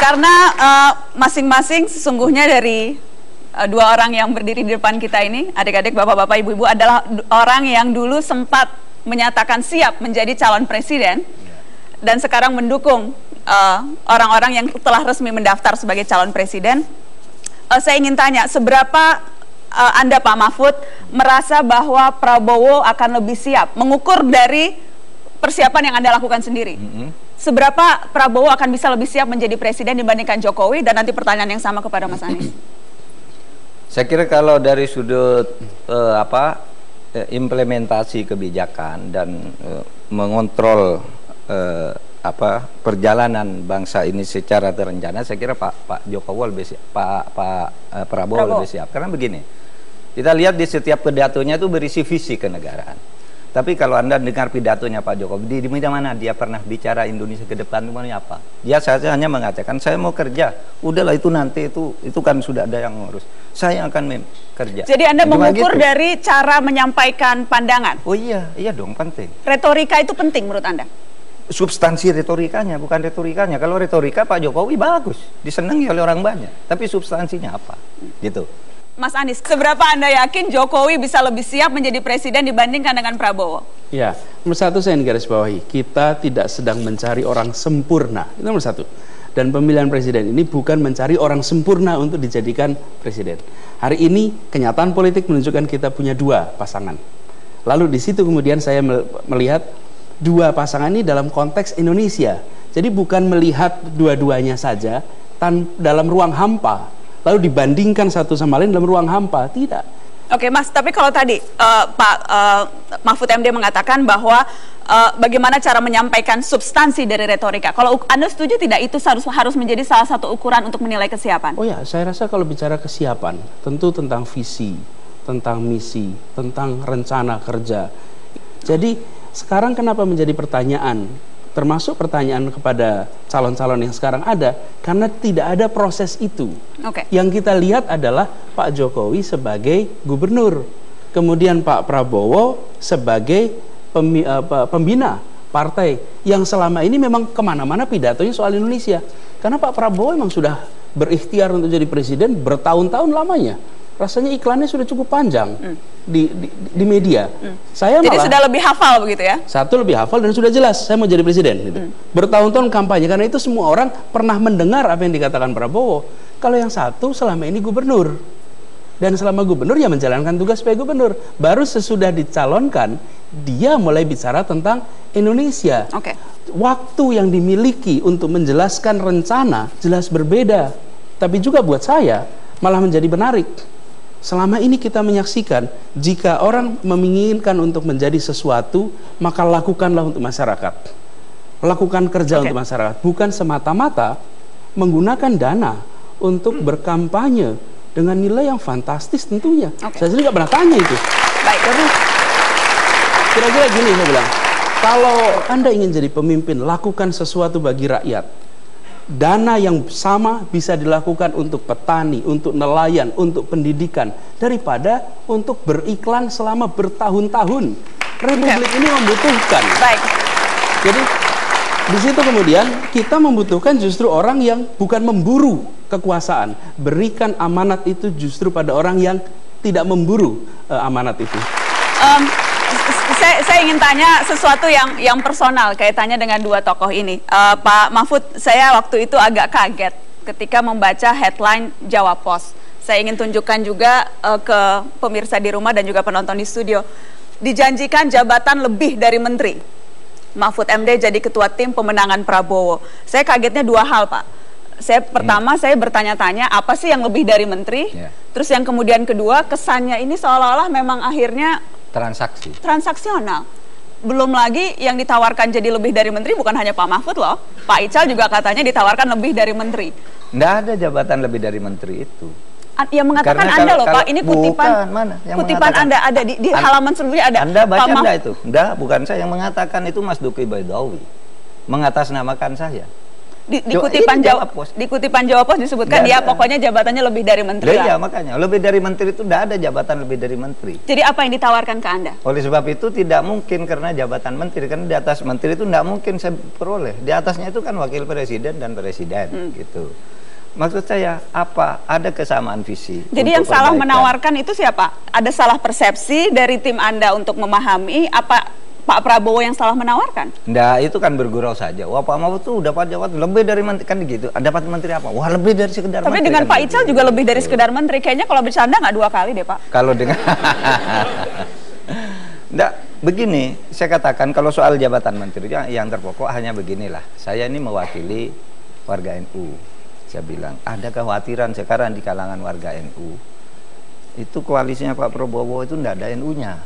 Karena masing-masing sesungguhnya dari dua orang yang berdiri di depan kita ini, adik-adik, bapak-bapak, ibu-ibu, adalah orang yang dulu sempat menyatakan siap menjadi calon presiden dan sekarang mendukung orang-orang yang telah resmi mendaftar sebagai calon presiden. Saya ingin tanya, seberapa Anda, Pak Mahfud, merasa bahwa Prabowo akan lebih siap, mengukur dari persiapan yang Anda lakukan sendiri? Seberapa Prabowo akan bisa lebih siap menjadi presiden dibandingkan Jokowi? Dan nanti pertanyaan yang sama kepada Mas Anies. Saya kira kalau dari sudut implementasi kebijakan dan mengontrol perjalanan bangsa ini secara terencana, saya kira Pak Jokowi lebih siap, Pak Prabowo lebih siap. Karena begini, kita lihat di setiap pidatonya itu berisi visi kenegaraan. Tapi kalau Anda dengar pidatonya Pak Jokowi, di mana dia pernah bicara Indonesia ke depan itu apa? Dia saja hanya mengatakan saya mau kerja. Udahlah itu nanti itu kan sudah ada yang ngurus. Saya akan kerja. Jadi Anda mengukur gitu dari cara menyampaikan pandangan. Oh iya dong, penting. Retorika itu penting menurut Anda? Substansi retorikanya, bukan retorikanya. Kalau retorika Pak Jokowi bagus, disenangi oleh orang banyak. Tapi substansinya apa? Gitu. Mas Anies, seberapa Anda yakin Jokowi bisa lebih siap menjadi presiden dibandingkan dengan Prabowo? Ya, nomor satu saya ingin garis bawahi, kita tidak sedang mencari orang sempurna. Itu nomor satu. Dan pemilihan presiden ini bukan mencari orang sempurna untuk dijadikan presiden. Hari ini kenyataan politik menunjukkan kita punya dua pasangan. Lalu di situ kemudian saya melihat dua pasangan ini dalam konteks Indonesia. Jadi bukan melihat dua-duanya saja dalam ruang hampa, lalu dibandingkan satu sama lain dalam ruang hampa, tidak. Oke Mas, tapi kalau tadi Pak Mahfud MD mengatakan bahwa bagaimana cara menyampaikan substansi dari retorika. Kalau Anda setuju tidak itu harus menjadi salah satu ukuran untuk menilai kesiapan? Oh ya, saya rasa kalau bicara kesiapan, tentu tentang visi, tentang misi, tentang rencana kerja. Jadi sekarang kenapa menjadi pertanyaan? Termasuk pertanyaan kepada calon-calon yang sekarang ada, karena tidak ada proses itu. Yang kita lihat adalah Pak Jokowi sebagai gubernur, kemudian Pak Prabowo sebagai pembina partai yang selama ini memang kemana-mana pidatonya soal Indonesia. Karena Pak Prabowo memang sudah berikhtiar untuk jadi presiden bertahun-tahun lamanya. Rasanya iklannya sudah cukup panjang di media. Saya jadi sudah lebih hafal begitu ya? Satu, lebih hafal dan sudah jelas saya mau jadi presiden. Gitu. Bertahun-tahun kampanye, karena itu semua orang pernah mendengar apa yang dikatakan Prabowo. Kalau yang satu selama ini gubernur. Dan selama gubernur ya menjalankan tugas sebagai gubernur. Baru sesudah dicalonkan, dia mulai bicara tentang Indonesia. Waktu yang dimiliki untuk menjelaskan rencana jelas berbeda. Tapi juga buat saya malah menjadi menarik. Selama ini kita menyaksikan, jika orang menginginkan untuk menjadi sesuatu, maka lakukanlah untuk masyarakat. Lakukan kerja untuk masyarakat. Bukan semata-mata menggunakan dana untuk berkampanye dengan nilai yang fantastis tentunya. Saya sendiri nggak pernah tanya itu. Baik. Karena kira-kira gini saya bilang, kalau Anda ingin jadi pemimpin, lakukan sesuatu bagi rakyat. Dana yang sama bisa dilakukan untuk petani, untuk nelayan, untuk pendidikan, daripada untuk beriklan selama bertahun-tahun. Republik ini membutuhkan. Baik. Jadi di situ kemudian kita membutuhkan justru orang yang bukan memburu kekuasaan. Berikan amanat itu justru pada orang yang tidak memburu amanat itu. Saya ingin tanya sesuatu yang personal kaitannya dengan dua tokoh ini. Pak Mahfud, saya waktu itu agak kaget ketika membaca headline Jawa Post. Saya ingin tunjukkan juga ke pemirsa di rumah dan juga penonton di studio. Dijanjikan jabatan lebih dari menteri. Mahfud MD jadi ketua tim pemenangan Prabowo. Saya kagetnya dua hal, Pak. Pertama, saya bertanya-tanya apa sih yang lebih dari menteri? Terus yang kemudian kedua, kesannya ini seolah-olah memang akhirnya transaksional. Belum lagi yang ditawarkan jadi lebih dari menteri bukan hanya Pak Mahfud loh. Pak Ical juga katanya ditawarkan lebih dari menteri. Nggak ada jabatan lebih dari menteri itu. Yang mengatakan Anda loh Pak, ini kutipan kutipan Anda ada di halaman sebelumnya ada. Anda baca enggak itu? Enggak, bukan saya yang mengatakan, itu Mas Duki Baidowi mengatasnamakan saya. Di kutipan Jawa Pos disebutkan dia pokoknya jabatannya lebih dari menteri. Iya, makanya lebih dari menteri itu tidak ada jabatan lebih dari menteri. Jadi apa yang ditawarkan ke Anda? Oleh sebab itu tidak mungkin karena jabatan menteri, karena di atas menteri itu tidak mungkin saya peroleh. Di atasnya itu kan wakil presiden dan presiden gitu. Maksud saya apa? Ada kesamaan visi. Jadi yang salah menawarkan itu siapa? Ada salah persepsi dari tim Anda untuk memahami apa Pak Prabowo yang salah menawarkan? Nah, itu kan bergurau saja. Wah, Pak Mahfud tuh dapat jabatan lebih dari menteri, kan gitu. Dapat menteri apa? Wah, lebih dari sekedar menteri. Tapi dengan kan Pak Ical juga lebih dari sekedar menteri. Kayaknya kalau bercanda nggak 2 kali deh, Pak. Kalau dengan Nggak, begini, saya katakan kalau soal jabatan menteri yang terpokok hanya beginilah. Saya ini mewakili warga NU. Saya bilang, ada kekhawatiran sekarang di kalangan warga NU. Itu koalisinya Pak Prabowo itu nggak ada NU-nya.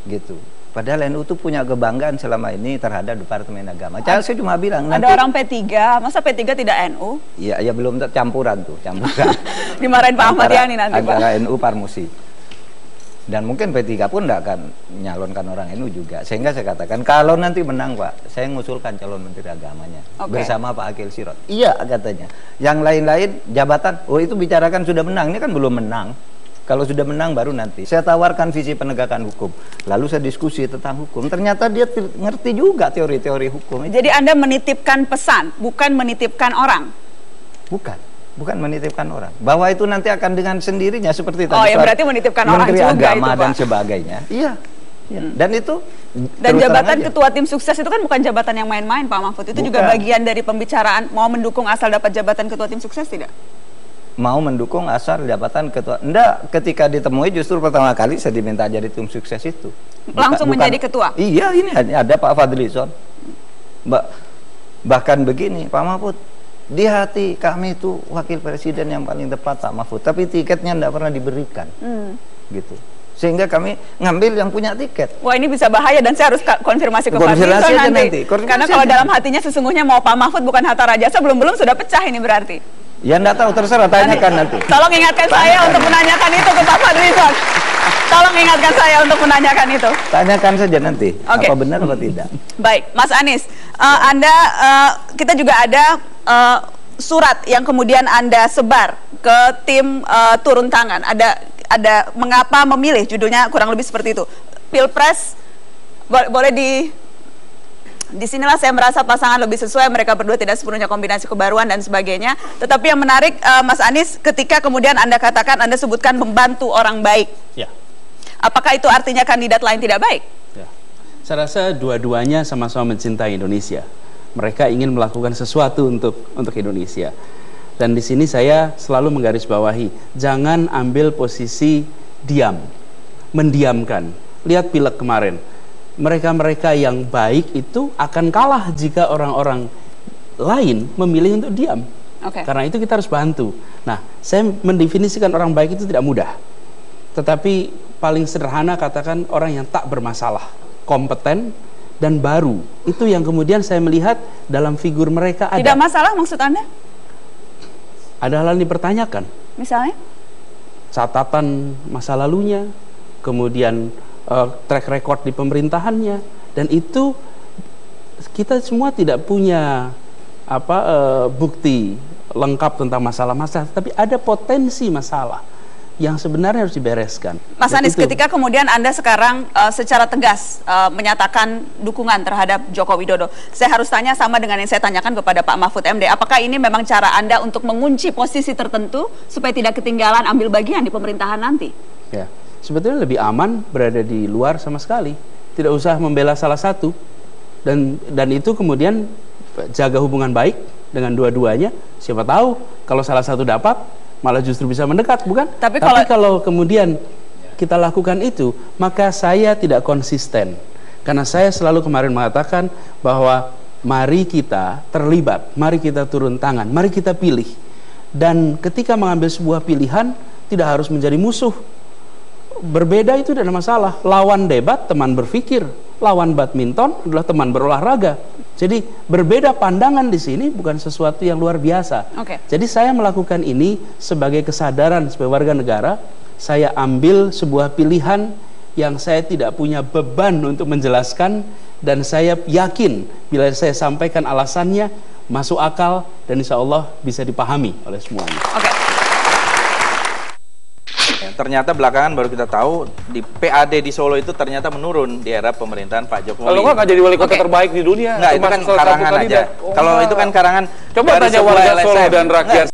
Gitu. Padahal NU itu punya kebanggaan selama ini terhadap Departemen Agama. Saya cuma bilang ada orang P3, masa P3 tidak NU? Iya, ya belum campuran tuh, campuran. Dimarahin Pak Ahmad Yani nanti, Pak. Antara NU Parmusi. Dan mungkin P3 pun tidak akan nyalonkan orang NU juga. Sehingga saya katakan kalau nanti menang, Pak, saya ngusulkan calon Menteri Agamanya bersama Pak Akil Sirot. Iya, katanya. Yang lain-lain jabatan, oh itu bicarakan sudah menang, ini kan belum menang. Kalau sudah menang baru nanti. Saya tawarkan visi penegakan hukum. Lalu saya diskusi tentang hukum. Ternyata dia ngerti juga teori-teori hukum. Jadi Anda menitipkan pesan, bukan menitipkan orang? Bukan menitipkan orang. Bahwa itu nanti akan dengan sendirinya seperti tadi. Oh ya, berarti menitipkan orang Menteri juga Agama itu, Pak. Dan sebagainya. Iya. Dan itu jabatan ketua tim sukses itu kan bukan jabatan yang main-main, Pak Mahfud. Itu juga bagian dari pembicaraan mau mendukung asal dapat jabatan ketua tim sukses tidak? Mau mendukung asal jabatan ketua. Enggak, ketika ditemui justru pertama kali saya diminta jadi tim sukses itu. Langsung menjadi ketua? Iya, ini ada Pak Fadlizon. Bahkan begini, Pak Mahfud, di hati kami itu wakil presiden yang paling tepat Pak Mahfud, tapi tiketnya enggak pernah diberikan. Gitu. Sehingga kami ngambil yang punya tiket. Wah, ini bisa bahaya dan saya harus konfirmasi ke Fadlizon nanti. Karena kalau dalam hatinya sesungguhnya mau Pak Mahfud bukan Hatta Rajasa, belum sudah pecah ini berarti. Ya enggak tahu, terserah, tanyakan nanti. Tolong ingatkan saya untuk menanyakan itu ke Pak Fadlizon. Tolong ingatkan saya untuk menanyakan itu. Tanyakan saja nanti, apa benar atau tidak. Baik, Mas Anies, kita juga ada surat yang kemudian Anda sebar ke tim turun tangan. Ada mengapa memilih, judulnya kurang lebih seperti itu. Pilpres, boleh di sinilah saya merasa pasangan lebih sesuai, mereka berdua tidak sepenuhnya kombinasi kebaruan dan sebagainya. Tetapi yang menarik, Mas Anies, ketika kemudian Anda katakan, Anda sebutkan membantu orang baik. Ya. Apakah itu artinya kandidat lain tidak baik? Ya. Saya rasa dua-duanya sama-sama mencintai Indonesia. Mereka ingin melakukan sesuatu untuk Indonesia. Dan di sini saya selalu menggarisbawahi, jangan ambil posisi diam, mendiamkan. Lihat pileg kemarin. Mereka-mereka yang baik itu akan kalah jika orang-orang lain memilih untuk diam. Karena itu kita harus bantu. Nah, saya mendefinisikan orang baik itu tidak mudah. Tetapi paling sederhana katakan orang yang tak bermasalah, kompeten, dan baru. Itu yang kemudian saya melihat dalam figur mereka ada. Tidak masalah maksud Anda? Ada hal yang dipertanyakan. Misalnya? Catatan masa lalunya, kemudian track record di pemerintahannya, dan itu kita semua tidak punya bukti lengkap tentang masalah-masalah, tapi ada potensi masalah yang sebenarnya harus dibereskan. Mas Anies, ketika kemudian Anda sekarang secara tegas menyatakan dukungan terhadap Joko Widodo, saya harus tanya sama dengan yang saya tanyakan kepada Pak Mahfud MD, apakah ini memang cara Anda untuk mengunci posisi tertentu supaya tidak ketinggalan ambil bagian di pemerintahan nanti? Ya. Sebetulnya lebih aman berada di luar sama sekali, tidak usah membela salah satu, dan itu kemudian jaga hubungan baik dengan dua-duanya. Siapa tahu kalau salah satu dapat malah justru bisa mendekat, bukan? Tapi kalau kemudian kita lakukan itu, maka saya tidak konsisten, karena saya selalu kemarin mengatakan bahwa mari kita terlibat, mari kita turun tangan, mari kita pilih, dan ketika mengambil sebuah pilihan tidak harus menjadi musuh. Berbeda itu tidak ada masalah. Lawan debat teman berpikir, lawan badminton adalah teman berolahraga. Jadi berbeda pandangan di sini bukan sesuatu yang luar biasa. Jadi saya melakukan ini sebagai kesadaran sebagai warga negara. Saya ambil sebuah pilihan yang saya tidak punya beban untuk menjelaskan, dan saya yakin bila saya sampaikan alasannya, masuk akal, dan insya Allah bisa dipahami oleh semuanya. Oke. Ya, ternyata belakangan baru kita tahu di PAD di Solo itu ternyata menurun di era pemerintahan Pak Jokowi. Kalau nggak jadi wali kota terbaik di dunia. Enggak, itu kan karangan aja. Kalau itu kan karangan Coba tanya warga Solo dan rakyat